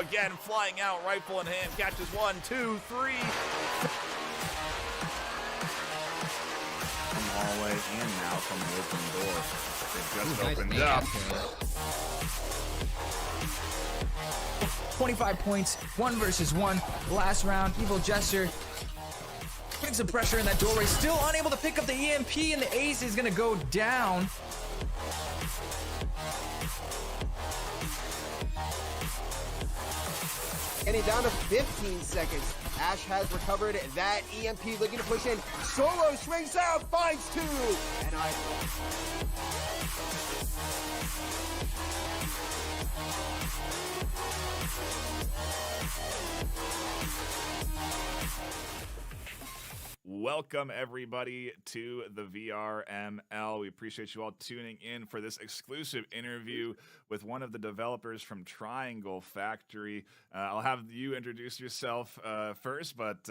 Again, flying out, rifle in hand, catches 1, 2, 3. From the hallway and now from the open door. They just opened up. 25 points, 1 versus 1. Last round, Evil Jester putting some pressure in that doorway. Still unable to pick up the EMP, and the ace is gonna go down. Getting down to 15 seconds. Ash has recovered that EMP, looking to push in. Solo swings out, finds 2. And Welcome, everybody, to the VRML. We appreciate you all tuning in for this exclusive interview with one of the developers from Triangle Factory. I'll have you introduce yourself first, but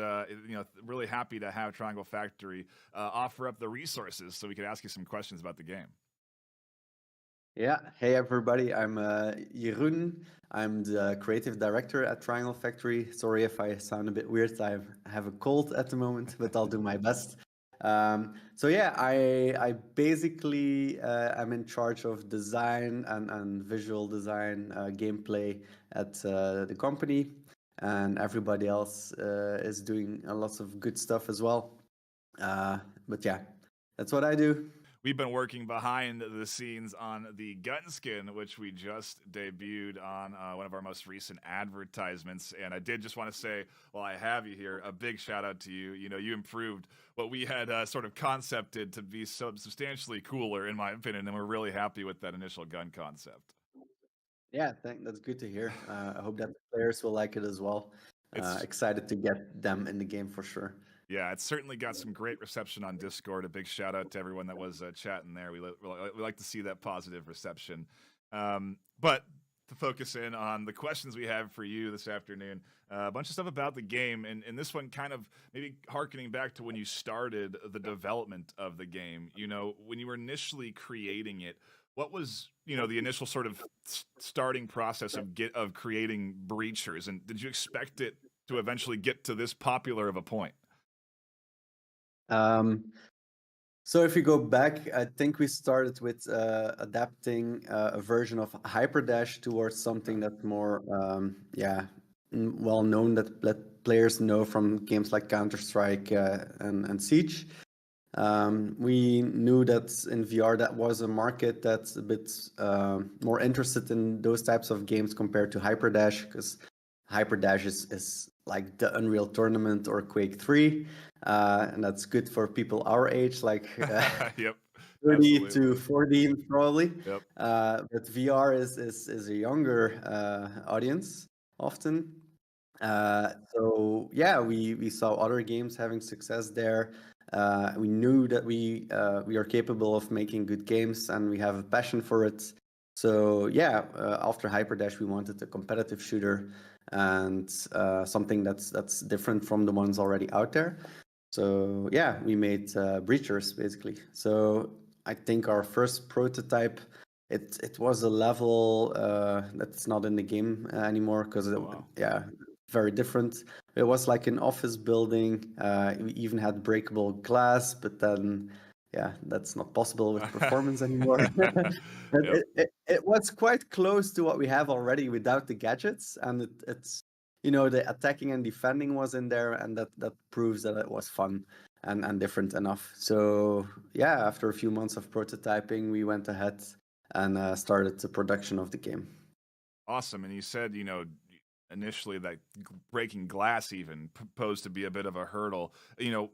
really happy to have Triangle Factory offer up the resources so we could ask you some questions about the game. Yeah, hey everybody, I'm Jeroen. I'm the creative director at Triangle Factory. Sorry if I sound a bit weird, I have a cold at the moment, but I'll do my best. So yeah, I basically I'm in charge of design and visual design, gameplay at the company, and everybody else is doing a lot of good stuff as well. But yeah, that's what I do. We've been working behind the scenes on the gun skin, which we just debuted on one of our most recent advertisements. And I did just want to say, while I have you here, a big shout out to you. You know, you improved what we had sort of concepted to be substantially cooler, in my opinion, and we're really happy with that initial gun concept. Yeah, that's good to hear. I hope that the players will like it as well. It's Excited to get them in the game for sure. Yeah, it's certainly got some great reception on Discord. A big shout out to everyone that was chatting there. We like to see that positive reception. But to focus in on the questions we have for you this afternoon, a bunch of stuff about the game, and this one kind of maybe harkening back to when you started the development of the game. You know, when you were initially creating it, what was the initial sort of starting process of creating Breachers, and did you expect it to eventually get to this popular of a point? So if you go back, I think we started with adapting a version of HyperDash towards something that's more, well known that players know from games like Counter-Strike and Siege. We knew that in VR that was a market that's a bit more interested in those types of games compared to HyperDash, because HyperDash is like the Unreal Tournament or Quake 3. And that's good for people our age, like Yep. 30 Absolutely. to 40 probably. Yep. But VR is a younger audience often. So yeah, we saw other games having success there. We knew that we are capable of making good games, and we have a passion for it. So yeah, after HyperDash, we wanted a competitive shooter and something that's different from the ones already out there. So yeah, we made Breachers basically. So I think our first prototype, it was a level that's not in the game anymore because Wow. very different. It was like an office building. We even had breakable glass, but then that's not possible with performance anymore. But Yep. it was quite close to what we have already without the gadgets, and it's the attacking and defending was in there, and that proves that it was fun and different enough. So yeah, after a few months of prototyping, we went ahead and started the production of the game. Awesome. And you said, initially that breaking glass even posed to be a bit of a hurdle.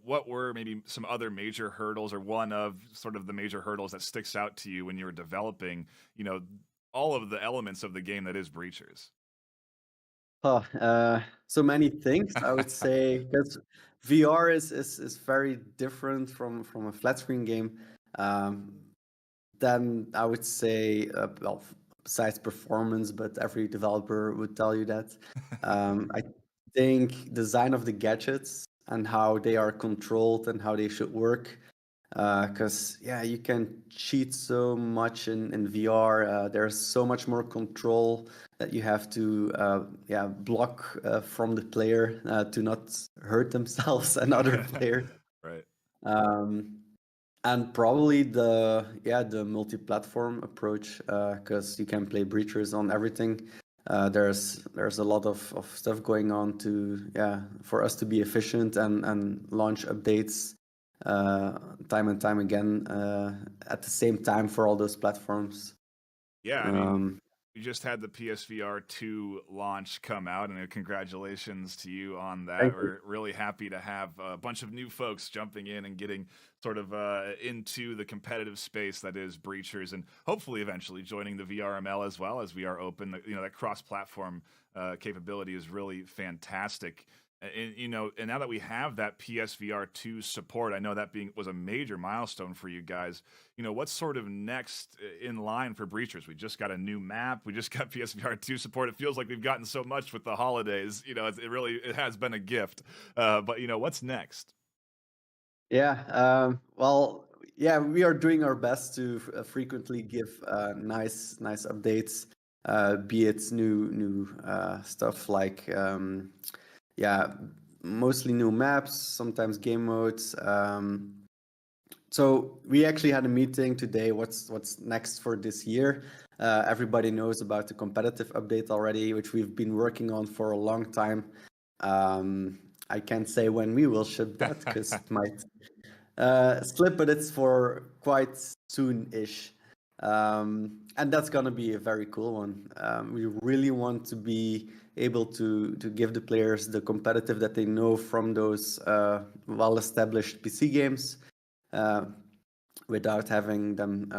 What were maybe some other major hurdles, or one of sort of the major hurdles that sticks out to you when you were developing, all of the elements of the game that is Breachers? Oh, so many things I would say, because VR is very different from a flat screen game. Then I would say, well, besides performance, but every developer would tell you that. I think design of the gadgets and how they are controlled and how they should work. Because you can cheat so much in VR. There's so much more control that you have to block from the player to not hurt themselves and other players. Right. And probably the multi-platform approach, because you can play Breachers on everything. There's a lot of stuff going on for us to be efficient and launch updates time and time again at the same time for all those platforms. Yeah, I mean, you just had the PSVR 2 launch come out, and congratulations to you on that. Thank you. We're really happy to have a bunch of new folks jumping in and getting sort of into the competitive space that is Breachers, and hopefully eventually joining the VRML as well, as we are open. That cross-platform capability is really fantastic. And now that we have that PSVR 2 support, I know that was a major milestone for you guys. What's sort of next in line for Breachers? We just got a new map. We just got PSVR 2 support. It feels like we've gotten so much with the holidays. It has been a gift. But what's next? Yeah. Well, yeah, we are doing our best to frequently give nice updates, be it new stuff like mostly new maps, sometimes game modes, So we actually had a meeting today. What's next for this year? Everybody knows about the competitive update already, which we've been working on for a long time. I can't say when we will ship that because it might slip, but it's for quite soon-ish. And that's gonna be a very cool one. We really want to be able to give the players the competitive that they know from those well-established PC games, without having them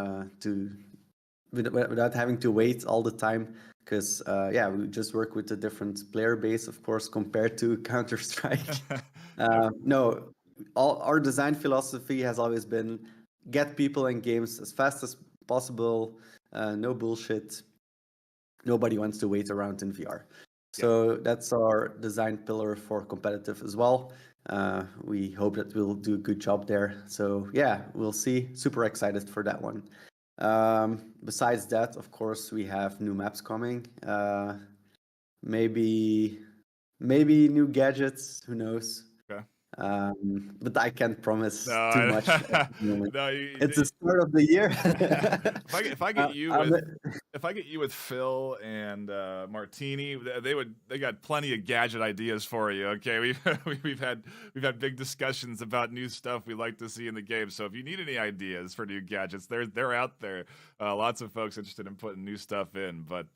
without having to wait all the time. Because yeah, we just work with a different player base, of course, compared to Counter-Strike. No, our design philosophy has always been get people in games as fast as possible. No bullshit. Nobody wants to wait around in VR. So that's our design pillar for competitive as well. We hope that we'll do a good job there. So yeah, we'll see. Super excited for that one. Besides that, of course, we have new maps coming. Maybe new gadgets. Who knows? Okay. But I can't promise No, too much at the moment. no, It's the start of the year. if I get you if I get you with Phil and Martini, they got plenty of gadget ideas for you. Okay, we've had big discussions about new stuff we like to see in the game. So if you need any ideas for new gadgets, they're out there. Lots of folks interested in putting new stuff in. But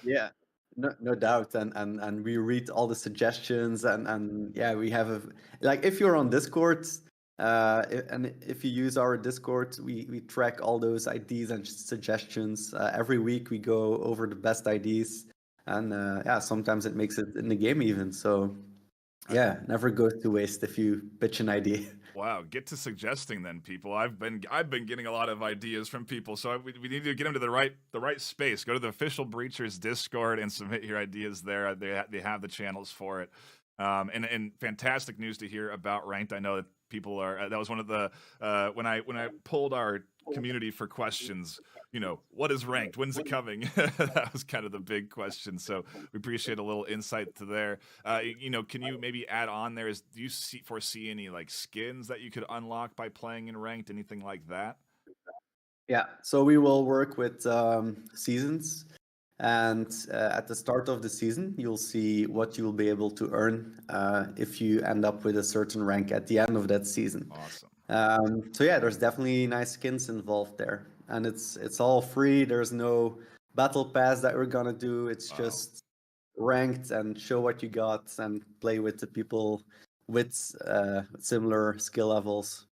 Yeah, no doubt. And we read all the suggestions and yeah, we have like if you're on Discord, and if you use our Discord, we track all those ideas and suggestions. Every week we go over the best ideas, and yeah, sometimes it makes it in the game even. So yeah, never goes to waste if you pitch an idea. wow, get to suggesting then, people. I've been getting a lot of ideas from people, so we need to get them to the right space. Go to the official Breachers Discord and submit your ideas there. They have the channels for it. And fantastic news to hear about ranked. I know that people are. That was one of the when I pulled our community for questions. You know, what is ranked? When's it coming? That was kind of the big question. So we appreciate a little insight to there. You know, can you maybe add on there? Do you foresee any like skins that you could unlock by playing in ranked? Anything like that? Yeah, so we will work with seasons. And at the start of the season, you'll see what you'll be able to earn if you end up with a certain rank at the end of that season. Awesome. So yeah, there's definitely nice skins involved there, and it's all free. There's no battle pass that we're gonna do. It's just ranked and show what you got and play with the people with similar skill levels.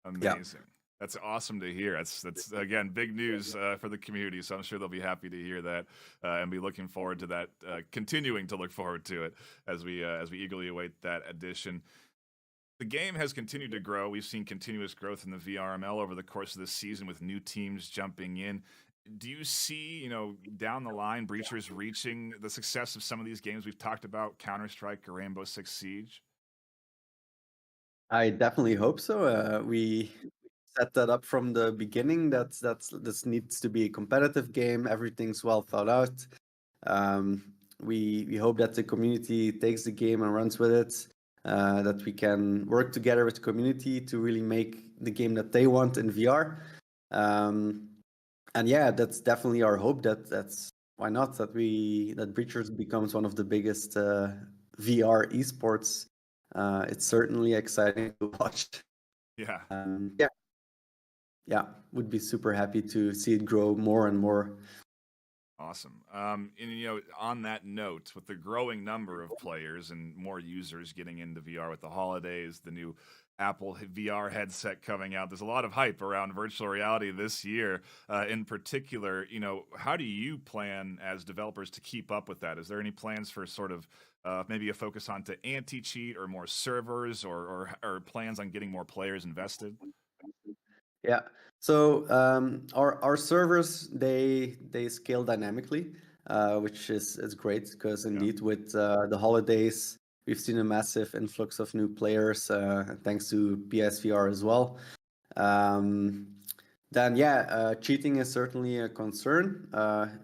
Amazing. Yeah. That's awesome to hear. That's again big news for the community. So I'm sure they'll be happy to hear that and be looking forward to that. Continuing to look forward to it as we eagerly await that addition. The game has continued to grow. We've seen continuous growth in the VRML over the course of this season with new teams jumping in. Do you see, you know, down the line, Breachers reaching the success of some of these games we've talked about, Counter-Strike or Rainbow Six Siege? I definitely hope so. We set that up from the beginning. This needs to be a competitive game. Everything's well thought out. We hope that the community takes the game and runs with it. That we can work together with the community to really make the game that they want in VR. And yeah, that's definitely our hope. That's why not that Breachers becomes one of the biggest VR esports. It's certainly exciting to watch. Yeah. Yeah, would be super happy to see it grow more and more. Awesome. And you know, on that note, with the growing number of players and more users getting into VR with the holidays, the new Apple VR headset coming out, there's a lot of hype around virtual reality this year. In particular, you know, how do you plan as developers to keep up with that? Is there any plans for sort of maybe a focus on to anti-cheat or more servers or plans on getting more players invested? Yeah. So our servers they scale dynamically, which is great because indeed with the holidays we've seen a massive influx of new players thanks to PSVR as well. Then yeah, cheating is certainly a concern.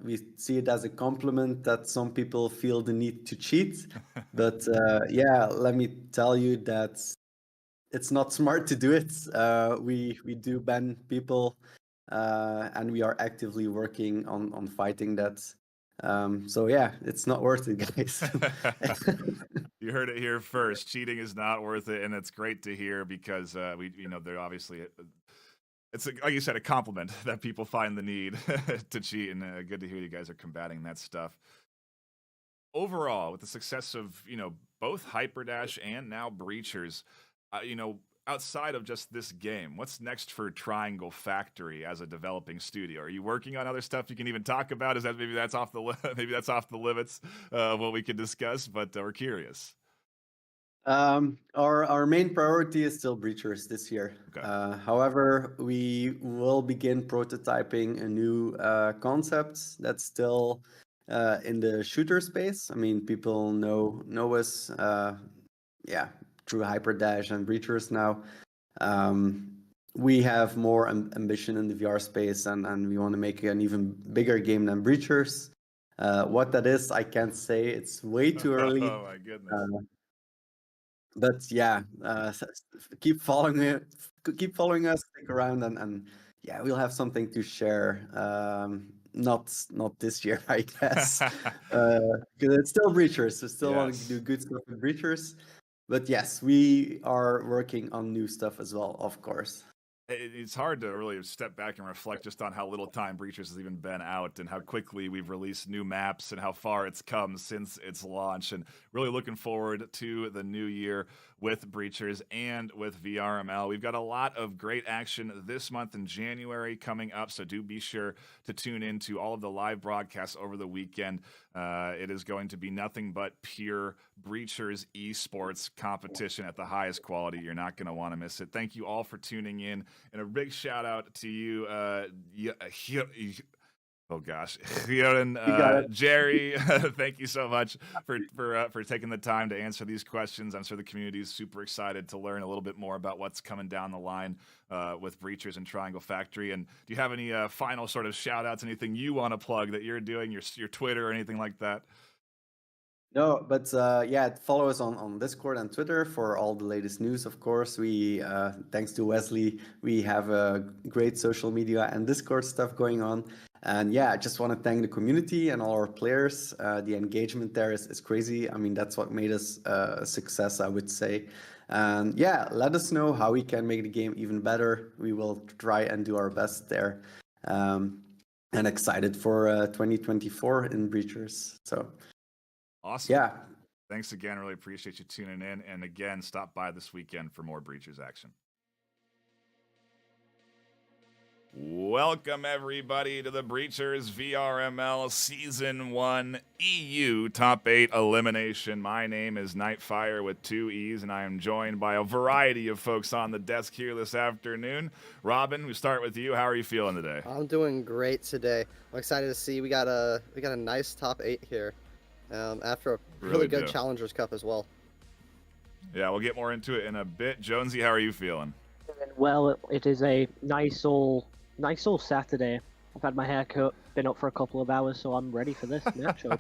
We see it as a compliment that some people feel the need to cheat, but yeah, let me tell you that it's not smart to do it. We do ban people, and we are actively working on fighting that. So yeah, it's not worth it, guys. You heard it here first. Cheating is not worth it, and it's great to hear because they're obviously it's like you said, a compliment that people find the need to cheat, and good to hear you guys are combating that stuff. Overall, with the success of both Hyperdash and now Breachers, outside of just this game, what's next for Triangle Factory as a developing studio? Are you working on other stuff you can even talk about? Is that maybe that's off the limits of what we could discuss? But we're curious. Our main priority is still Breachers this year. Okay. However, we will begin prototyping a new concept that's still in the shooter space. I mean, people know us, through Hyperdash and Breachers now. We have more ambition in the VR space, and we want to make an even bigger game than Breachers. What that is, I can't say. It's way too early. Oh my goodness. But yeah, keep following us, stick around, and yeah, we'll have something to share. Not this year, I guess, because it's still Breachers. We still want to do good stuff with Breachers. But yes, we are working on new stuff as well, of course. It's hard to really step back and reflect just on how little time Breachers has even been out and how quickly we've released new maps and how far it's come since its launch. And really looking forward to the new year with Breachers and with VRML. We've got a lot of great action this month in January coming up, so do be sure to tune into all of the live broadcasts over the weekend. It is going to be nothing but pure Breachers esports competition at the highest quality. You're not going to want to miss it. Thank you all for tuning in, and a big shout out to you, oh gosh, Jerry. Thank you so much for taking the time to answer these questions. I'm sure the community is super excited to learn a little bit more about what's coming down the line with Breachers and Triangle Factory. And do you have any final sort of shout outs, anything you want to plug that you're doing, your Twitter or anything like that? No, but follow us on Discord and Twitter for all the latest news. Of course, we thanks to Wesley, we have a great social media and Discord stuff going on. And yeah, I just want to thank the community and all our players. The engagement there is crazy. I mean, that's what made us a success, I would say. And yeah, let us know how we can make the game even better. We will try and do our best there. And excited for 2024 in Breachers. So. Awesome. Yeah. Thanks again. Really appreciate you tuning in. And again, stop by this weekend for more Breachers action. Welcome, everybody, to the Breachers VRML Season 1 EU Top 8 Elimination. My name is Nightfire with 2 E's, and I am joined by a variety of folks on the desk here this afternoon. Robin, we start with you. How are you feeling today? I'm doing great today. I'm excited to see we got a nice top 8 here. After a really good Challengers Cup as well. Yeah, we'll get more into it in a bit. Jonesy, how are you feeling? Well, it is a nice all Saturday. I've had my hair cut, been up for a couple of hours, so I'm ready for this matchup.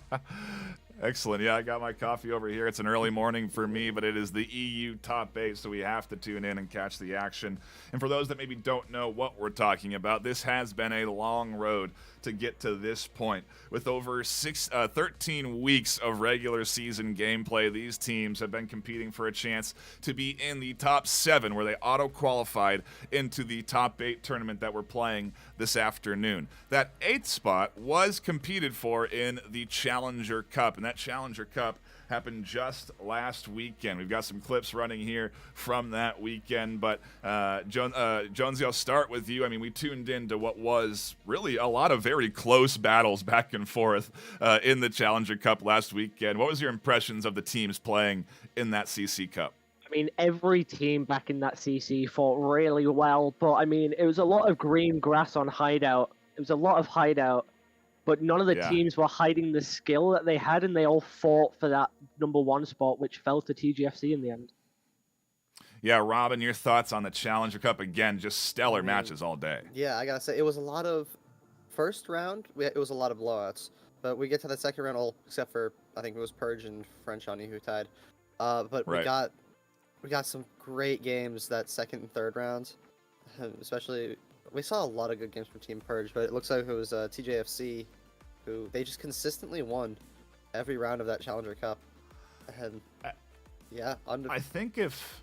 Excellent. Yeah, I got my coffee over here. It's an early morning for me, but it is the EU Top 8, so we have to tune in and catch the action. And for those that maybe don't know what we're talking about, this has been a long road to get to this point. With over 13 weeks of regular season gameplay, these teams have been competing for a chance to be in the top 7, where they auto-qualified into the top 8 tournament that we're playing this afternoon. That 8th spot was competed for in the Challenger Cup, and that Challenger Cup happened just last weekend. We've got some clips running here from that weekend, but Jonesy, I'll start with you. I mean, we tuned into what was really a lot of very close battles back and forth in the Challenger Cup last weekend. What was your impressions of the teams playing in that CC Cup? I mean, every team back in that CC fought really well, but I mean, it was a lot of green grass on hideout. It was a lot of hideout. But none of the teams were hiding the skill that they had, and they all fought for that #1 spot, which fell to TGFC in the end. Yeah, Robin, your thoughts on the Challenger Cup? Again, just stellar matches all day. Yeah, I gotta say, it was a lot of first round. It was a lot of blowouts, but we get to the second round, all except for I think it was Purge and French Honey who tied. But we got we got some great games that second and third rounds. Especially, we saw a lot of good games from Team Purge, but it looks like it was TJFC, who they just consistently won every round of that Challenger Cup. And yeah, I think if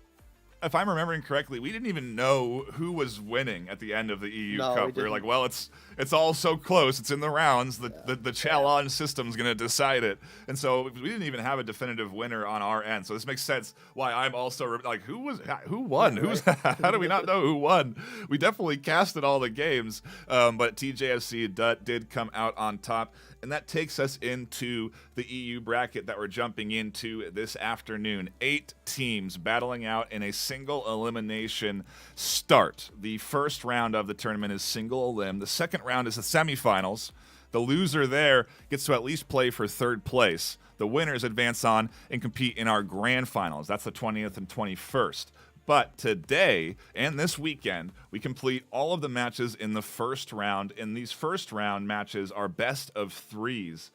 I'm remembering correctly, we didn't even know who was winning at the end of the EU Cup. We were like, well, it's all so close. It's in the rounds. The challenge system's going to decide it. And so we didn't even have a definitive winner on our end. So this makes sense why I'm also like, who won? How do we not know who won? We definitely casted all the games, but TJFC did come out on top. And that takes us into the EU bracket that we're jumping into this afternoon. 8 teams battling out in a single elimination start. The first round of the tournament is single elim. The second round is the semifinals. The loser there gets to at least play for third place. The winners advance on and compete in our grand finals. That's the 20th and 21st. But today and this weekend, we complete all of the matches in the first round, and these first round matches are best of 3s.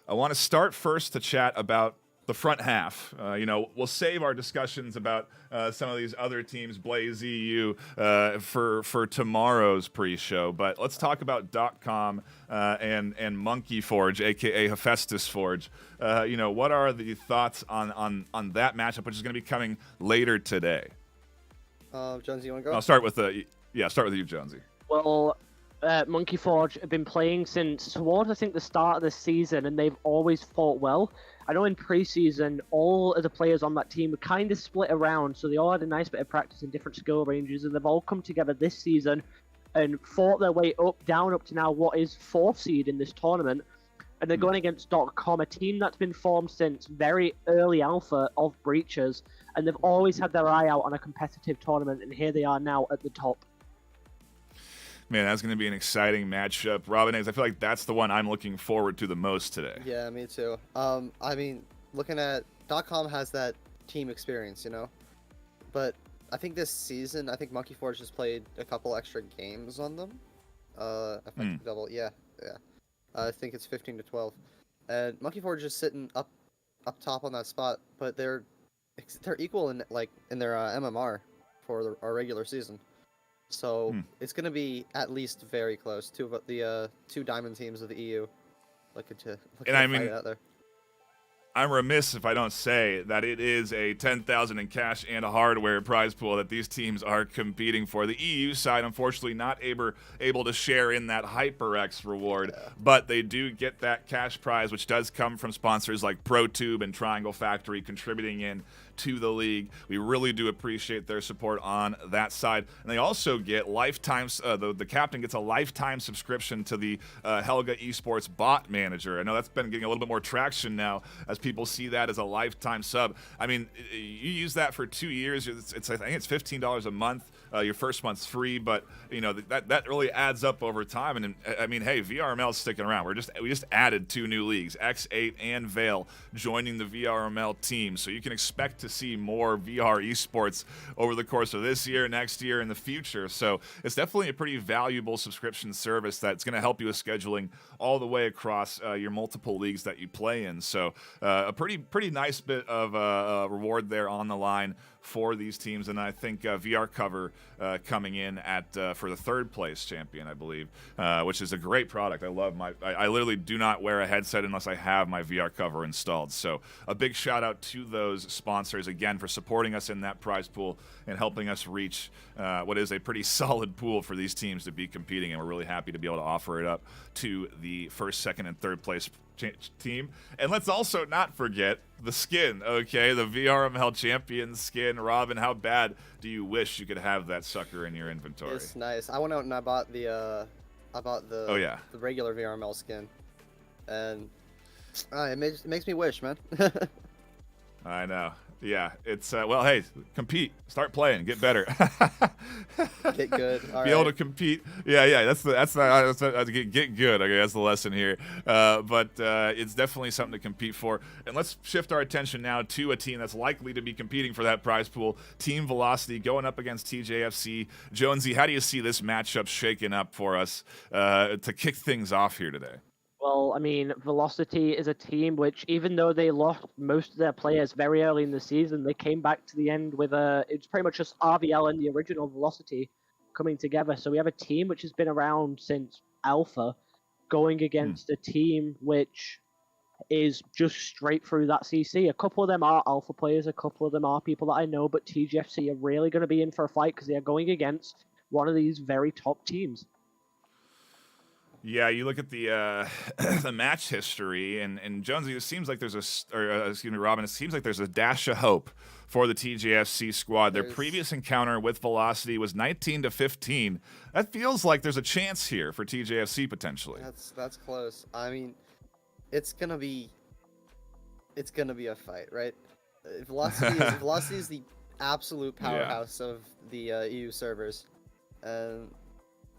I want to start first to chat about the front half. We'll save our discussions about some of these other teams, Blaze EU, for tomorrow's pre-show. But let's talk about .com and Monkey Forge, aka Hephaestus Forge. What are the thoughts on that matchup, which is going to be coming later today? Jonesy, you want to go? I'll start with you, Jonesy. Well, Monkey Forge have been playing since towards, I think, the start of the season, and they've always fought well. I know in preseason, all of the players on that team were kind of split around, so they all had a nice bit of practice in different skill ranges, and they've all come together this season and fought their way up to now what is 4th seed in this tournament. And they're going against .com, a team that's been formed since very early alpha of Breachers, and they've always had their eye out on a competitive tournament, and here they are now at the top. Man, that's going to be an exciting matchup. Robin Eggs, I feel like that's the one I'm looking forward to the most today. Yeah, me too. I mean, looking at .com has that team experience, but I think this season, Monkey Forge has played a couple extra games on them. Effective double, yeah. I think it's 15-12, and Monkey Forge is sitting up top on that spot, but they're equal in their MMR for our regular season, so it's gonna be at least very close to the 2 diamond teams of the EU looking to fight it out there. I'm remiss if I don't say that it is a 10,000 in cash and a hardware prize pool that these teams are competing for. The EU side, unfortunately, not able to share in that HyperX reward, but they do get that cash prize, which does come from sponsors like Protube and Triangle Factory contributing in to the league. We really do appreciate their support on that side. And they also get lifetimes, the captain gets a lifetime subscription to the Helga Esports bot manager. I know that's been getting a little bit more traction now as people see that as a lifetime sub. I mean, you use that for 2 years. I think it's $15 a month. Your first month's free, but that really adds up over time. And I mean, hey, VRML's sticking around. We just added 2 new leagues, X8 and Vale, joining the VRML team. So you can expect to see more VR esports over the course of this year, next year, and the future. So it's definitely a pretty valuable subscription service that's going to help you with scheduling all the way across your multiple leagues that you play in. So a pretty nice bit of reward there on the line for these teams, and I think VRCOVER coming in at for the 3rd place champion, I believe, which is a great product. I literally do not wear a headset unless I have my VRCOVER installed. So a big shout out to those sponsors again for supporting us in that prize pool and helping us reach what is a pretty solid pool for these teams to be competing, and we're really happy to be able to offer it up to the 1st, 2nd, and 3rd place team. And let's also not forget the skin, okay? The VRML champion skin. Robin, how bad do you wish you could have that sucker in your inventory? It's nice. I went out and I bought the regular VRML skin, and it makes me wish, man. I know. Yeah, it's well, hey, compete, start playing, get better, get good, be able to compete. Yeah, that's get good. Okay, that's the lesson here. But it's definitely something to compete for. And let's shift our attention now to a team that's likely to be competing for that prize pool. Team Velocity going up against TJFC. Jonesy, how do you see this matchup shaking up for us to kick things off here today? Well, I mean, Velocity is a team which, even though they lost most of their players very early in the season, they came back to the end with it's pretty much just RVL and the original Velocity coming together. So we have a team which has been around since Alpha, going against a team which is just straight through that CC. A couple of them are Alpha players, a couple of them are people that I know, but TGFC are really going to be in for a fight because they are going against one of these very top teams. Yeah, you look at the the match history, and Jonesy, it seems like there's excuse me, Robin, it seems like there's a dash of hope for the TGFC squad. Their previous encounter with Velocity was 19-15. That feels like there's a chance here for TGFC potentially. That's close. I mean, it's gonna be a fight, right? Velocity is the absolute powerhouse of the EU servers, and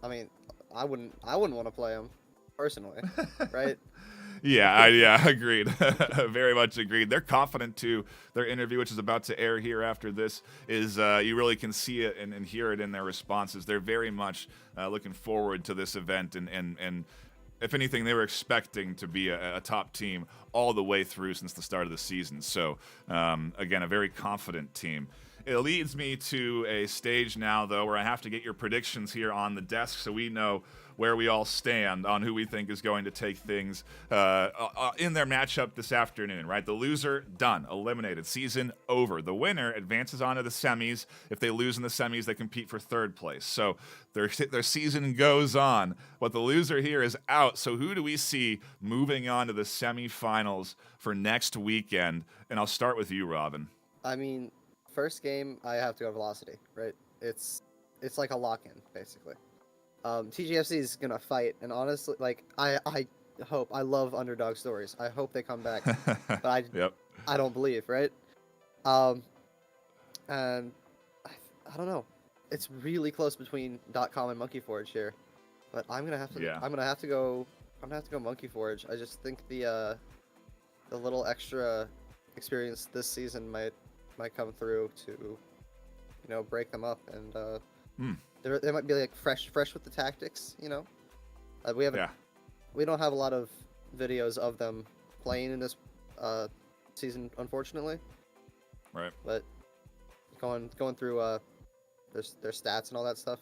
I mean, I wouldn't want to play them personally, right? Yeah, agreed. Very much agreed. They're confident too. Their interview, which is about to air here after this, is you really can see it and hear it in their responses. They're very much looking forward to this event, and if anything, they were expecting to be a top team all the way through since the start of the season. So, again, a very confident team. It leads me to a stage now, though, where I have to get your predictions here on the desk so we know where we all stand on who we think is going to take things in their matchup this afternoon, right? The loser, done, eliminated, season over. The winner advances on to the semis. If they lose in the semis, they compete for third place. So their season goes on, but the loser here is out. So who do we see moving on to the semifinals for next weekend? And I'll start with you, Robin. I mean, first game, I have to go Velocity, right? It's like a lock-in, basically. TGFC is gonna fight, and honestly, like I love underdog stories. I hope they come back, but I don't believe, right? And I don't know. It's really close between .com and Monkey Forge here, but I'm gonna have to go Monkey Forge. I just think the little extra experience this season might come through to, break them up, and they might be like fresh with the tactics, we don't have a lot of videos of them playing in this season, unfortunately, right? But going through their stats and all that stuff,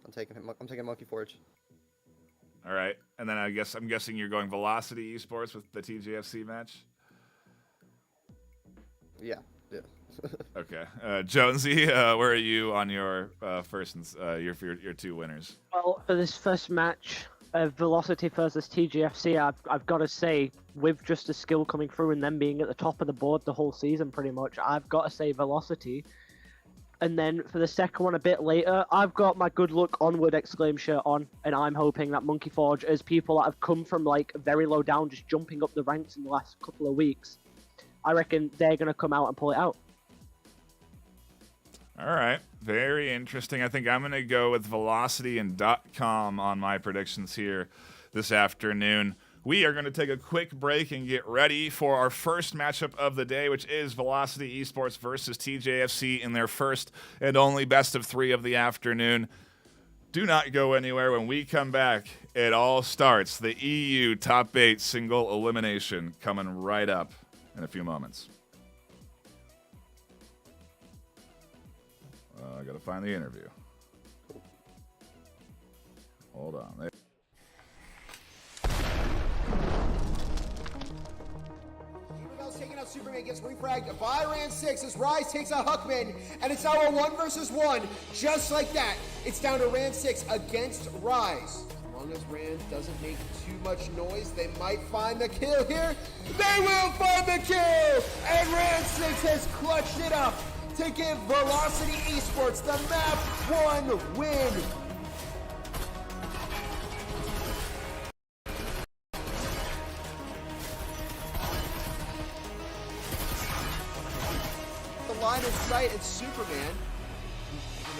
I'm taking Monkey Forge. All right, and then I'm guessing you're going Velocity Esports with the TGFC match. Yeah. Okay, Jonesy, where are you on your first and your two winners? Well, for this first match, Velocity versus TGFC, I've got to say, with just the skill coming through and them being at the top of the board the whole season, pretty much, I've got to say Velocity. And then for the second one a bit later, I've got my good luck onward Exclaim shirt on, and I'm hoping that Monkey Forge, as people that have come from like very low down, just jumping up the ranks in the last couple of weeks, I reckon they're going to come out and pull it out. All right, very interesting. I think I'm going to go with Velocity and .com on my predictions here this afternoon. We are going to take a quick break and get ready for our first matchup of the day, which is Velocity Esports versus TJFC in their first and only best of 3 of the afternoon. Do not go anywhere. When we come back, it all starts. The EU Top 8 single elimination coming right up in a few moments. I gotta find the interview. Hold on. Taking out Superman, gets refragged by Ran 6 as Rise takes out Huckman, and it's now a 1 versus 1, just like that. It's down to Ran 6 against Rise. As long as Rand doesn't make too much noise, they might find the kill here. They will find the kill! And Ran 6 has clutched it up to give Velocity Esports the map 1 win. The line of sight, it's Superman.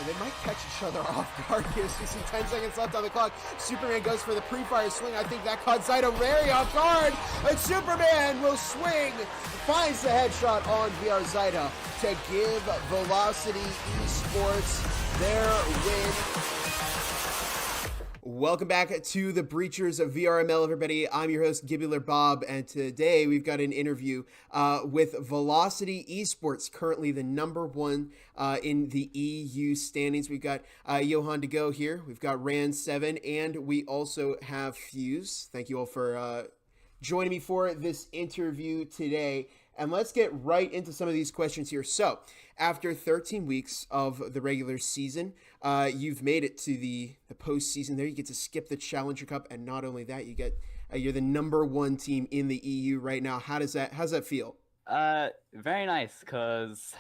They might catch each other off guard here. So you see 10 seconds left on the clock. Superman goes for the pre-fire swing. I think that caught Zyto very off guard. And Superman will swing, finds the headshot on VR Zyto to give Velocity Esports their win. Welcome back to the Breachers of VRML, everybody. I'm your host, Gibular Bob, and today we've got an interview with Velocity Esports, currently the #1 in the EU standings. We've got Johan De Go here, we've got Ran7, and we also have Fuse. Thank you all for joining me for this interview today. And let's get right into some of these questions here. So, after 13 weeks of the regular season, you've made it to the postseason. There, you get to skip the Challenger Cup, and not only that, you get you're the #1 team in the EU right now. How's that feel? Very nice, because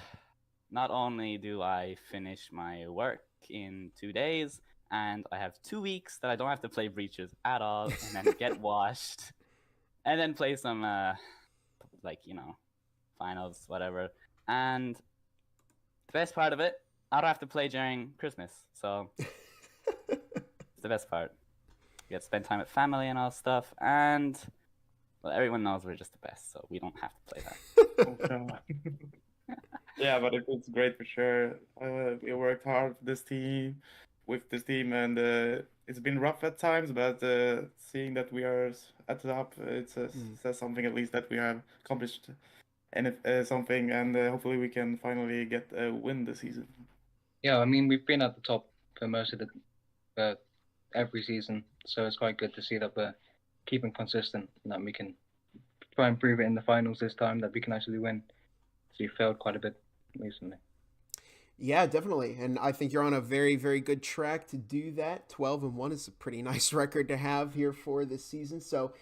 not only do I finish my work in 2 days, and I have 2 weeks that I don't have to play Breaches at all, and then get washed, and then play some, finals, whatever. And the best part of it, I don't have to play during Christmas, so it's the best part. You get to spend time with family and all stuff, and well, everyone knows we're just the best, so we don't have to play that. Yeah, but it's great for sure. We worked hard with this team, and it's been rough at times, but seeing that we are at the top, it says something at least that we have accomplished something, and hopefully we can finally get a win this season. Yeah, I mean, we've been at the top for most of every season, so it's quite good to see that we're keeping consistent and that we can try and prove it in the finals this time that we can actually win. So you failed quite a bit recently. Yeah, definitely. And I think you're on a very, very good track to do that. 12-1 is a pretty nice record to have here for this season. So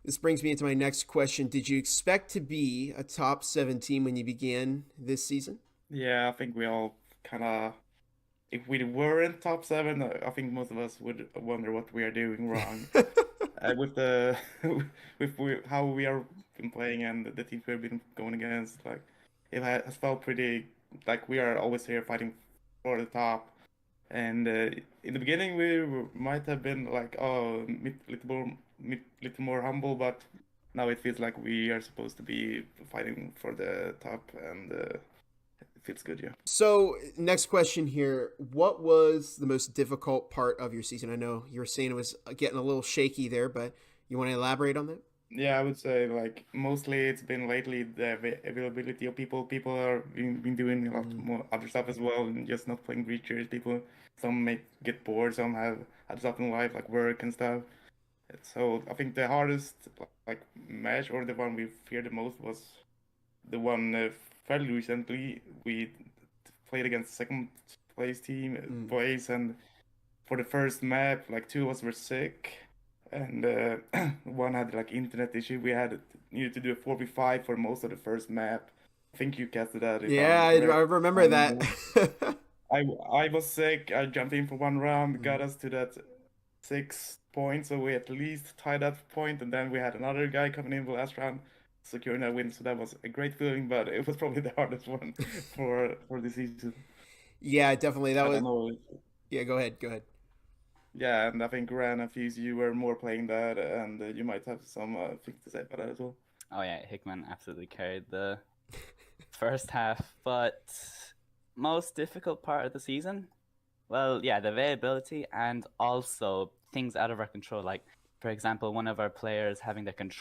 this brings me into my next question. Did you expect to be a top 7 team when you began this season? Yeah, I think we all kind of, if we weren't top 7, I think most of us would wonder what we are doing wrong. With how we are been playing and the teams we've been going against, like it has felt pretty like we are always here fighting for the top. And in the beginning, we might have been like, oh, little more humble, but now it feels like we are supposed to be fighting for the top, and it feels good, yeah. So, next question here. What was the most difficult part of your season? I know you were saying it was getting a little shaky there, but you want to elaborate on that? Yeah, I would say like mostly it's been lately the availability of people. People are been doing a lot more other stuff as well, and just not playing Breachers. Some may get bored, some have other stuff in life like work and stuff. So I think the hardest match, or the one we feared the most, was the one fairly recently. We played against second place team boys, and for the first map, like 2 of us were sick. And one had internet issue. We needed to do a 4v5 for most of the first map. I think you casted that. Yeah, I remember that. I was sick. I jumped in for one round, got us to that 6 points, so we at least tied that point. And then we had another guy coming in the last round, securing that win. So that was a great feeling, but it was probably the hardest one for the season. Yeah, definitely. Yeah, go ahead. Yeah, and I think Ran and Fuse, you were more playing that, and you might have some things to say about that as well. Oh yeah, Hickman absolutely carried the first half, but most difficult part of the season? Well, yeah, the availability and also things out of our control. Like, for example, one of our players having the control